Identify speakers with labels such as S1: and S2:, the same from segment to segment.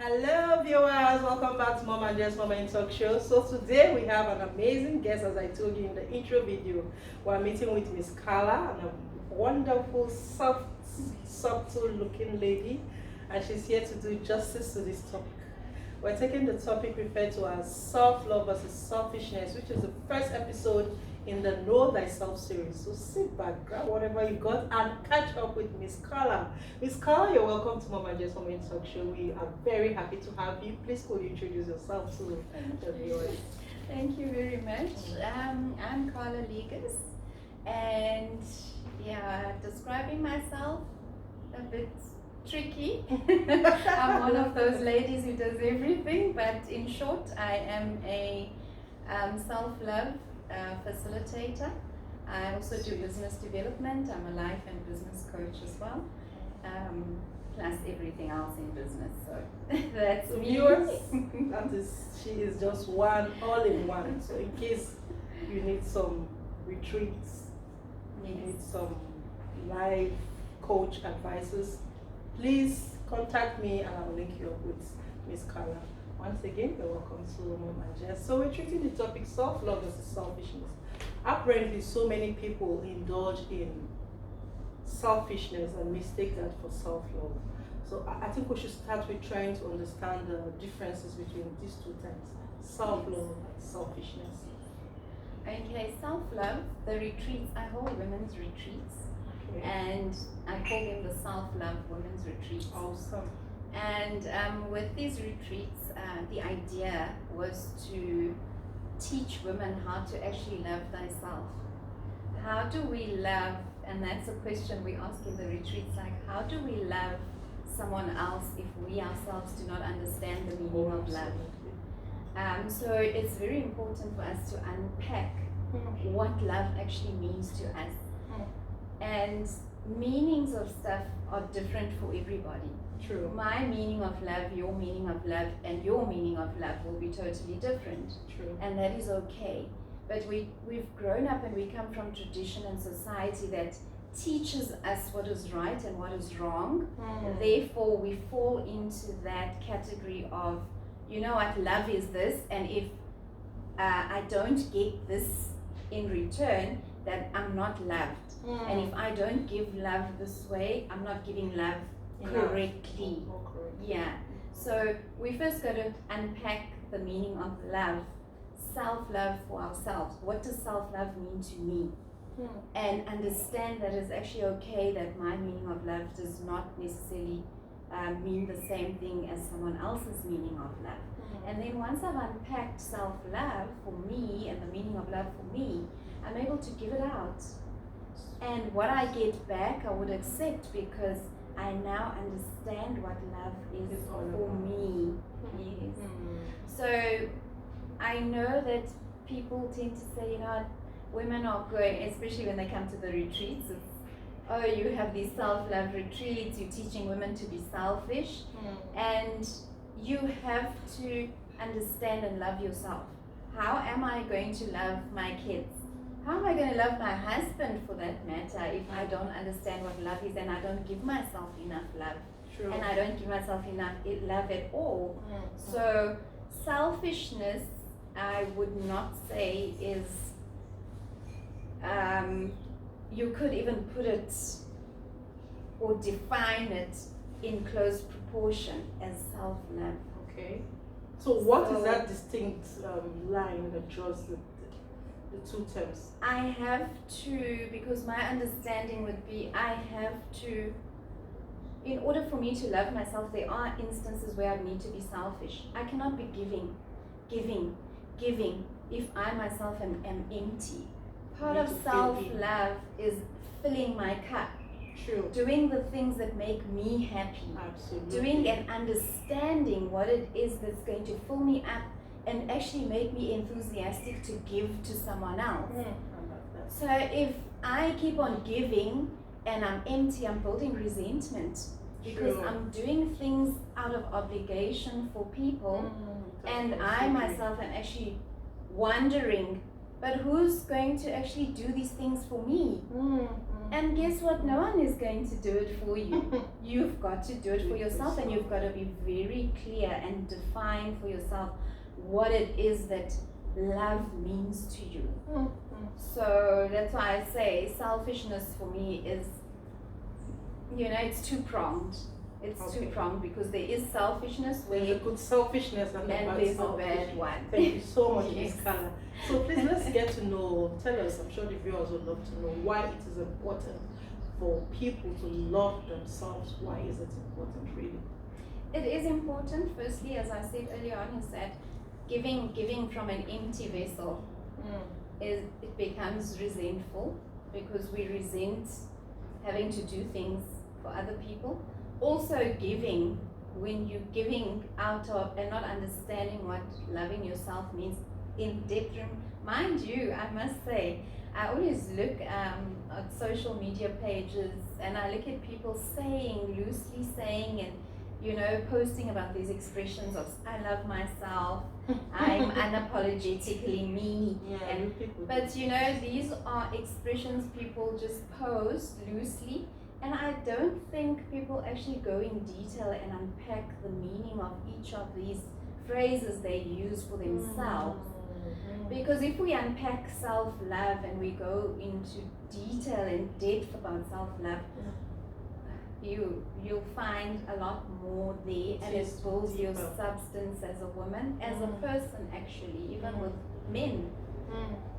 S1: Hello viewers, welcome back to Mom and Jess Mama Talk Show. So today we have an amazing guest, as I told you in the intro video. We're meeting with Miss Carla, and a wonderful, soft, subtle looking lady, and she's here to do justice to this topic. We're taking the topic referred to as self-love versus selfishness, which is the first episode in the Know Thyself series. So sit back, grab whatever you got, and catch up with Miss Carla. Miss Carla, you're welcome to Mom and Jess Mama Talk Show. We are very happy to have you. Please could you introduce yourself to the viewers?
S2: Thank you very much. I'm Carla Ligas, and describing myself a bit tricky. I'm one of those ladies who does everything, but in short, I am a self-love facilitator. I also do business development. I'm a life and business coach as well, plus everything else in business. So that's me.
S1: Viewers, she is just one all-in-one. So in case you need some retreats, you need some life coach advices, please contact me and I'll link you up with Miss Carla. Once again, you're welcome to Mom and Jess. So we're treating the topic self-love versus selfishness. Apparently, so many people indulge in selfishness and mistake that for self-love. So I think we should start with trying to understand the differences between these two terms, self-love and selfishness.
S2: Okay, self-love, the retreats, I hold women's retreats, and I call them the self-love women's retreats.
S1: Awesome.
S2: And with these retreats, the idea was to teach women how to actually love thyself. How do we love, and that's a question we ask in the retreats, like how do we love someone else if we ourselves do not understand the meaning of love? So it's very important for us to unpack what love actually means to us. And meanings of stuff are different for everybody.
S1: True.
S2: My meaning of love, your meaning of love, and your meaning of love will be totally different.
S1: True.
S2: And that is okay. But we've grown up and we come from tradition and society that teaches us what is right and what is wrong. Therefore, we fall into that category of, you know what, love is this, and if I don't get this in return, that I'm not loved. And if I don't give love this way, I'm not giving love correctly. Yeah. So we first got to unpack the meaning of love, self-love for ourselves. What does self-love mean to me? And understand that it's actually okay that my meaning of love does not necessarily mean the same thing as someone else's meaning of love. And then once I've unpacked self-love for me and the meaning of love for me, I'm able to give it out. And what I get back, I would accept, because I now understand what love is for me. Yes. So I know that people tend to say, you know, women are going, especially when they come to the retreats, it's, oh, you have these self-love retreats, you're teaching women to be selfish, and you have to understand and love yourself. How am I going to love my kids? How am I going to love my husband, for that matter, if I don't understand what love is and I don't give myself enough love?
S1: True.
S2: And I don't give myself enough love at all. So selfishness, I would not say is, you could even put it or define it in close proportion as self-love.
S1: Okay. So what is that distinct line that draws the two terms?
S2: I have to, because my understanding would be, I have to, in order for me to love myself, there are instances where I need to be selfish. I cannot be giving if I myself am empty. Part of self-love is filling my cup.
S1: True.
S2: Doing the things that make me happy.
S1: Absolutely.
S2: Doing and understanding what it is that's going to fill me up and actually make me enthusiastic to give to someone else. So if I keep on giving and I'm empty, I'm building resentment, because I'm doing things out of obligation for people, and I myself am actually wondering, but who's going to actually do these things for me? And guess what? No one is going to do it for you. You've got to do it for yourself, and you've got to be very clear and define for yourself what it is that love means to you. So that's why I say selfishness for me is, it's two-pronged. It's two-pronged because there is selfishness
S1: There's a good selfishness and
S2: there's a bad one.
S1: Thank you so much,
S2: Yes.
S1: Ms.Carla. So please let's get to know, tell us, I'm sure the viewers would love to know why it is important for people to love themselves. Why is it important really?
S2: It is important, firstly, as I said earlier on, is that giving from an empty vessel it becomes resentful because we resent having to do things for other people. Also giving, when you're giving out of and not understanding what loving yourself means in depth. Mind you, I must say, I always look at social media pages and I look at people loosely saying and posting about these expressions of I love myself, I'm unapologetically me. But these are expressions people just post loosely, and I don't think people actually go in detail and unpack the meaning of each of these phrases they use for themselves. Because if we unpack self-love and we go into detail and depth about self-love, you'll find a lot more there, and it builds your substance as a woman, as a person actually, even with men.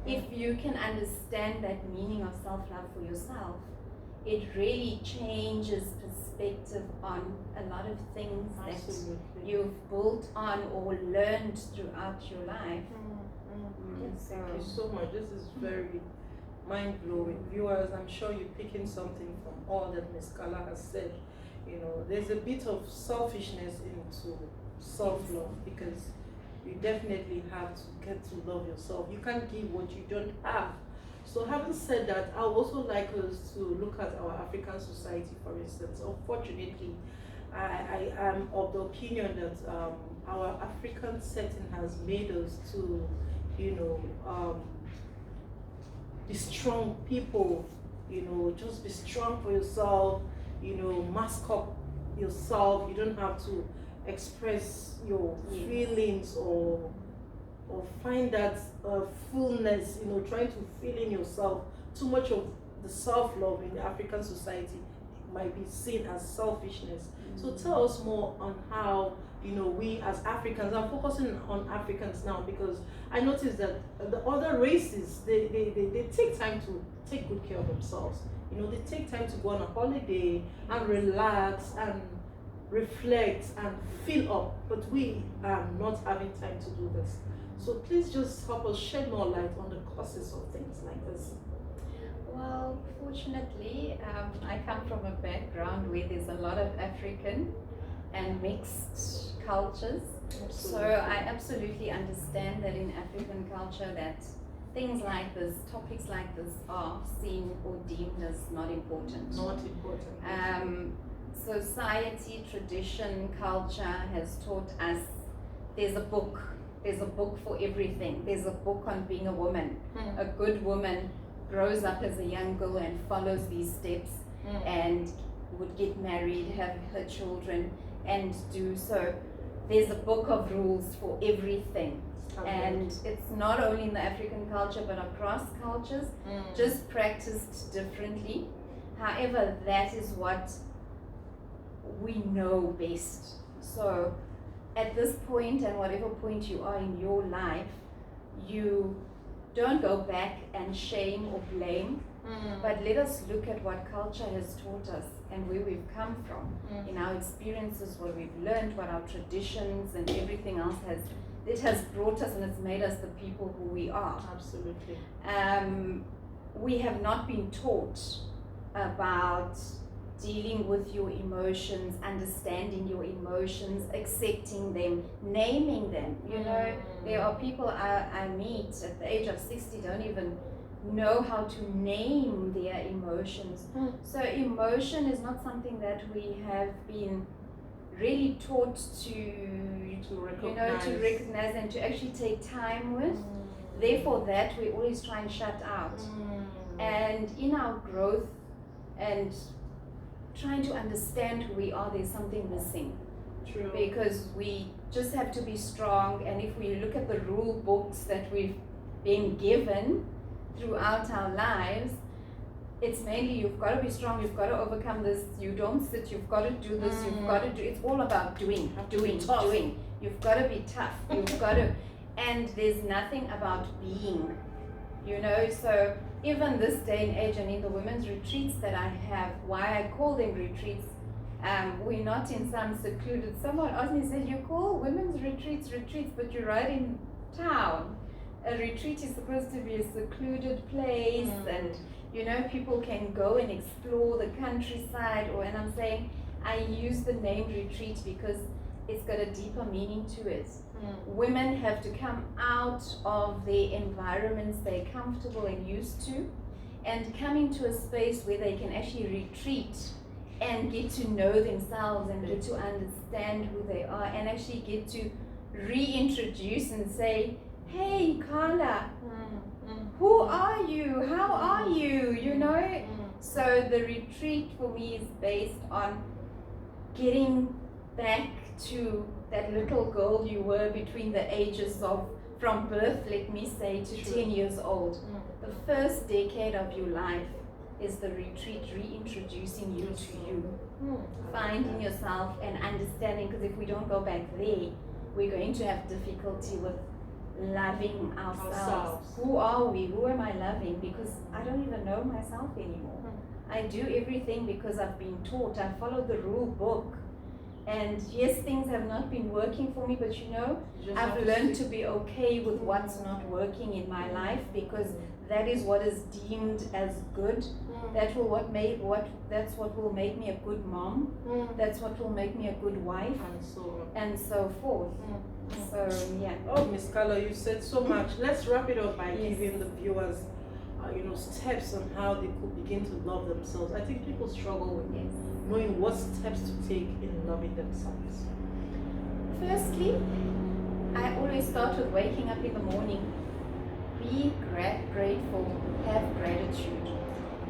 S2: If you can understand that meaning of self-love for yourself, it really changes perspective on a lot of things that you've built on or learned throughout your life.
S1: Thank you so much. This is very mind-blowing. Viewers, I'm sure you're picking something from all that Ms.Carla has said. There's a bit of selfishness into self-love because you definitely have to get to love yourself. You can't give what you don't have. So having said that, I would also like us to look at our African society, for instance. Unfortunately, I am of the opinion that our African setting has made us to, be strong people, just be strong for yourself, mask up yourself. You don't have to express your feelings or find that fullness, trying to fill in yourself. Too much of the self-love in the African society might be seen as selfishness. So tell us more on how, we as Africans, I'm focusing on Africans now because I noticed that the other races, they take time to take good care of themselves. They take time to go on a holiday and relax and reflect and fill up, but we are not having time to do this. So please just help us shed more light on the causes of things like this.
S2: Well, fortunately, I come from a background where there's a lot of African and mixed cultures. So I absolutely understand that in African culture that things like this, topics like this are seen or deemed as not important.
S1: Not important.
S2: Society, tradition, culture has taught us there's a book for everything. There's a book on being a woman. A good woman grows up as a young girl and follows these steps and would get married, have her children, and do so. There's a book of rules for everything. And it's not only in the African culture but across cultures, just practiced differently. However, that is what we know best. So at this point, and whatever point you are in your life, you don't go back and shame or blame, but let us look at what culture has taught us and where we've come from, in our experiences, what we've learned, what our traditions and everything else has brought us, and it's made us the people who we are.
S1: Absolutely.
S2: We have not been taught about dealing with your emotions, understanding your emotions, accepting them, naming them. There are people I meet at the age of 60 don't even know how to name their emotions. So emotion is not something that we have been really taught to recognize and to actually take time with. Therefore that we always try and shut out. And in our growth and trying to understand who we are, there's something missing.
S1: True.
S2: because we just have to be strong. And if we look at the rule books that we've been given throughout our lives, it's mainly you've got to be strong, you've got to overcome this, you don't sit, you've got to do this, you've got to do, it's all about doing. You've got to be tough, you've got to, and there's nothing about being, you know. So even this day and age, and in the women's retreats that I have, why I call them retreats, we're not in some secluded, someone asked me, said, you call women's retreats, but you're right in town. A retreat is supposed to be a secluded place, and you know, people can go and explore the countryside, and I'm saying I use the name retreat because it's got a deeper meaning to it. Women have to come out of the environments they're comfortable and used to, and come into a space where they can actually retreat and get to know themselves and get to understand who they are, and actually get to reintroduce and say, hey Carla, who are you? How are you? You know? So the retreat for me is based on getting back to that little girl you were between the ages of, from birth, let me say, to 10 years old. The first decade of your life is the retreat, reintroducing you to you, finding yourself and understanding, because if we don't go back there, we're going to have difficulty with loving ourselves. Who are we? Who am I loving? Because I don't even know myself anymore. I do everything because I've been taught. I follow the rule book. And yes, things have not been working for me, but you know, I've learned to be okay with what's not working in my life, because that is what is deemed as good. That's what will make me a good mom. That's what will make me a good wife, and so forth. So yeah.
S1: Oh, Ms. Carla, you said so much. Let's wrap it up by giving the viewers, steps on how they could begin to love themselves. I think people struggle with knowing what steps to take in loving themselves.
S2: Firstly, I always start with waking up in the morning. Be grateful, have gratitude.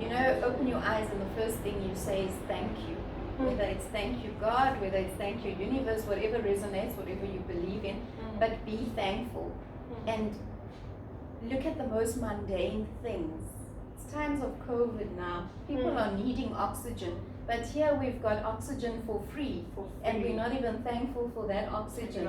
S2: You know, open your eyes and the first thing you say is thank you. Whether it's thank you God, whether it's thank you universe, whatever resonates, whatever you believe in, but be thankful. And look at the most mundane things. It's times of COVID now. People are needing oxygen. But here we've got oxygen for free, and we're not even thankful for that oxygen.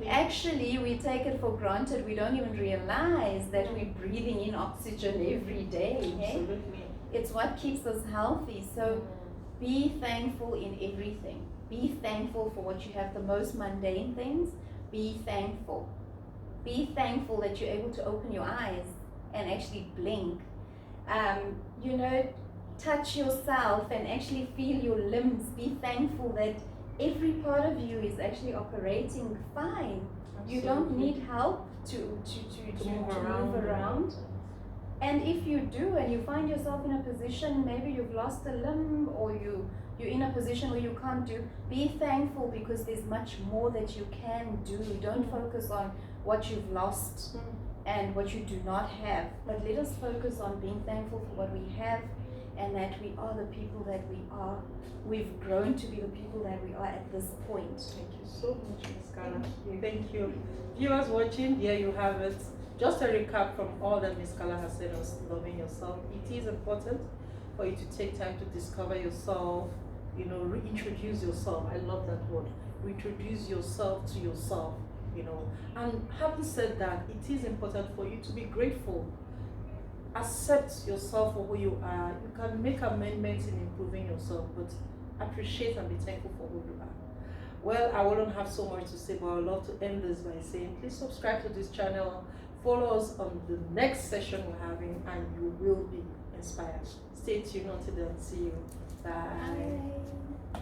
S2: Actually, we take it for granted. We don't even realize that we're breathing in oxygen every day.
S1: Absolutely.
S2: It's what keeps us healthy. So be thankful in everything. Be thankful for what you have, the most mundane things. Be thankful. Be thankful that you're able to open your eyes and actually blink. Touch yourself and actually feel your limbs. Be thankful that every part of you is actually operating fine. Absolutely. You don't need help to move around. And if you do, and you find yourself in a position, maybe you've lost a limb, or you're in a position where you can't do, be thankful, because there's much more that you can do. Don't focus on what you've lost and what you do not have, but let us focus on being thankful for what we have, and that we are the people that we are. We've grown to be the people that we are at this point.
S1: Thank you so much, Ms. Carla. Thank you. Viewers watching, there you have it. Just a recap from all that Ms. Carla has said on loving yourself. It is important for you to take time to discover yourself, reintroduce yourself. I love that word. Reintroduce yourself to yourself, And having said that, it is important for you to be grateful. Accept yourself for who you are. You can make amendments in improving yourself, but appreciate and be thankful for who you are. Well, I wouldn't have so much to say, but I would love to end this by saying, please subscribe to this channel, follow us on the next session we're having, and you will be inspired. Stay tuned until then. See you. Bye.
S2: Bye.